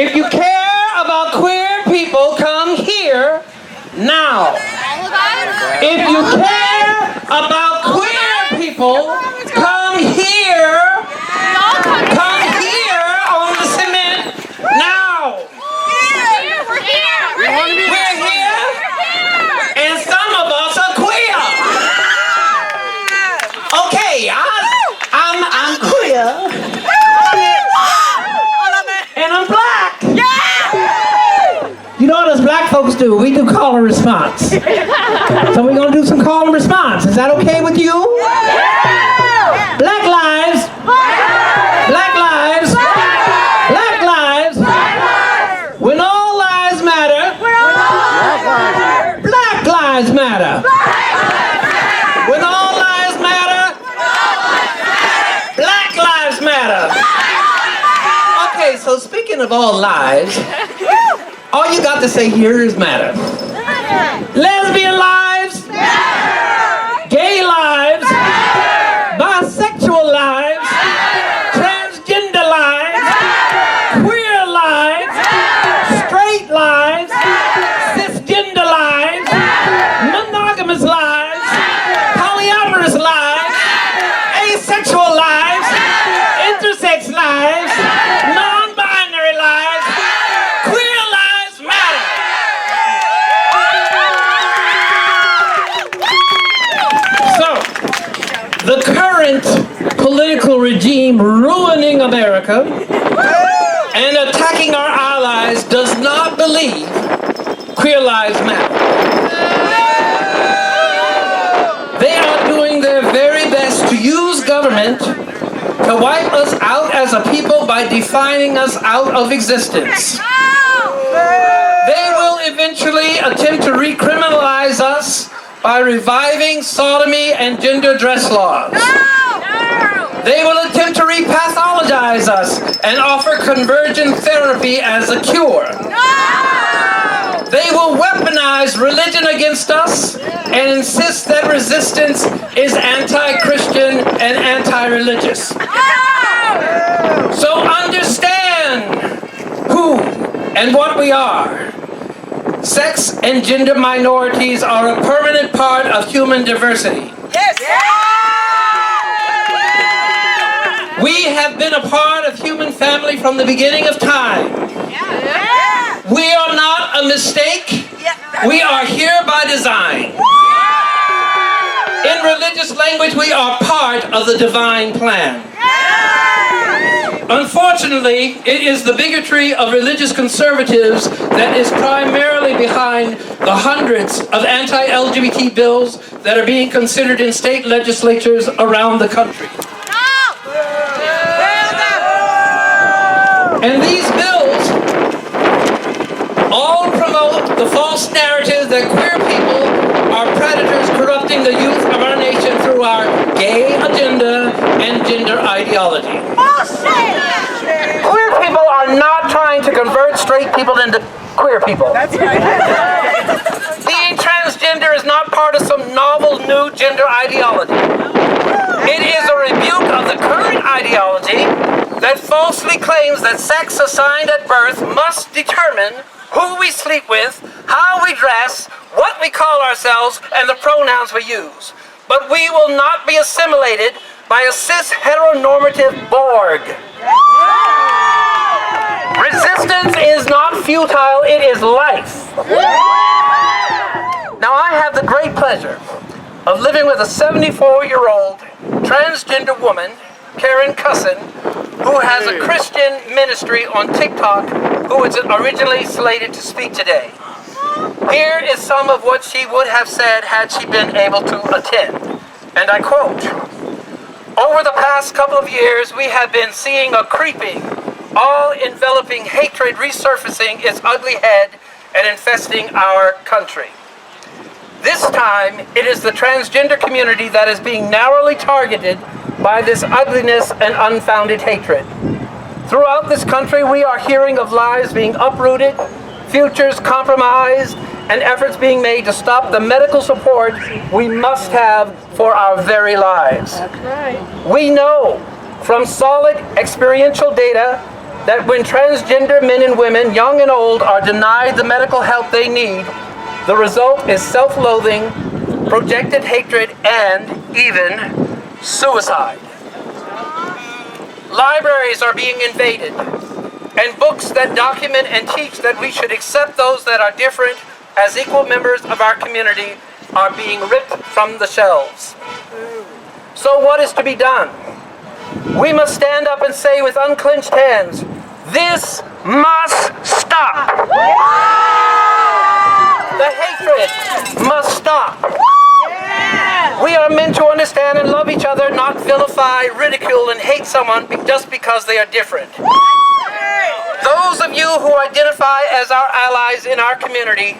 If you care about queer people, come here now. If you care about queer people, come here. Come here on the cement now. We're here. And some of us are queer. Okay, I'm queer. And I'm black. You know what us black folks do? We do call and response. So we're going to do some call and response. Is that okay with you? Black lives. Black lives. Black lives. When all lives matter. Black lives matter. When all lives matter. Black lives matter. Okay, so speaking of all lives, all you got to say here is matter. Lesbian lives, gay lives, bisexual lives, transgender lives, queer lives, straight lives, cisgender lives, monogamous lives, polyamorous lives, asexual lives, intersex lives, non-binary lives, queer lives matter. So, the current political regime ruining America and attacking our allies does not believe queer lives matter. They are doing their very best to use government to wipe us out as a people by defining us out of existence. They will eventually attempt to recriminalize us by reviving sodomy and gender dress laws. They will attempt to repathologize us and offer convergent therapy as a cure. They will weaponize religion against us and insist that resistance is anti-Christian and anti-religious. So understand who and what we are. Sex and gender minorities are a permanent part of human diversity. Yes. We have been a part of human family from the beginning of time. We are not a mistake. We are here by design. In religious language, we are part of the divine plan. Unfortunately, it is the bigotry of religious conservatives that is primarily behind the hundreds of anti-LGBT bills that are being considered in state legislatures around the country. And these bills all promote the false narrative that queer people are predators corrupting the youth of our nation through our gay agenda and gender ideology. Queer people are not trying to convert straight people into queer people. That's right. Being transgender is not part of some novel new gender ideology. It is a rebuke of the current ideology that falsely claims that sex assigned at birth must determine who we sleep with, how we dress, what we call ourselves, and the pronouns we use. But we will not be assimilated by a cis heteronormative Borg. Resistance is not futile, it is life. Now I have the great pleasure of living with a 74-year-old transgender woman, Karen Cussin, who has a Christian ministry on TikTok, who was originally slated to speak today. Here is some of what she would have said had she been able to attend. And I quote, "Over the past couple of years, we have been seeing a creeping, all-enveloping hatred resurfacing its ugly head and infesting our country. This time, it is the transgender community that is being narrowly targeted by this ugliness and unfounded hatred. Throughout this country, we are hearing of lives being uprooted, futures compromised, and efforts being made to stop the medical support we must have for our very lives. We know from solid experiential data that when transgender men and women, young and old, are denied the medical help they need, the result is self-loathing, projected hatred, and even suicide. Libraries are being invaded, and books that document and teach that we should accept those that are different as equal members of our community are being ripped from the shelves. So what is to be done? We must stand up and say with unclenched hands, this must stop. The hatred must stop. We are meant to understand and love each other, not vilify, ridicule, and hate someone just because they are different. Those of you who identify as our allies in our community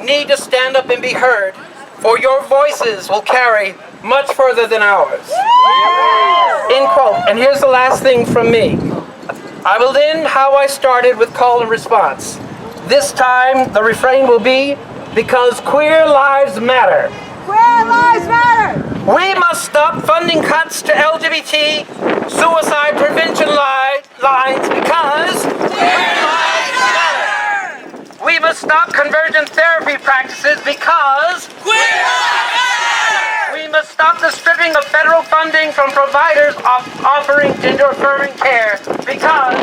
need to stand up and be heard, for your voices will carry much further than ours. End quote. And here's the last thing from me. I will end how I started with call and response. This time the refrain will be, because queer lives matter. Queer lives matter! We must stop funding cuts to LGBT suicide prevention lines because queer lives matter. We must stop convergent therapy practices because queer lives matter. We must stop the stripping of federal funding from providers offering gender-affirming care because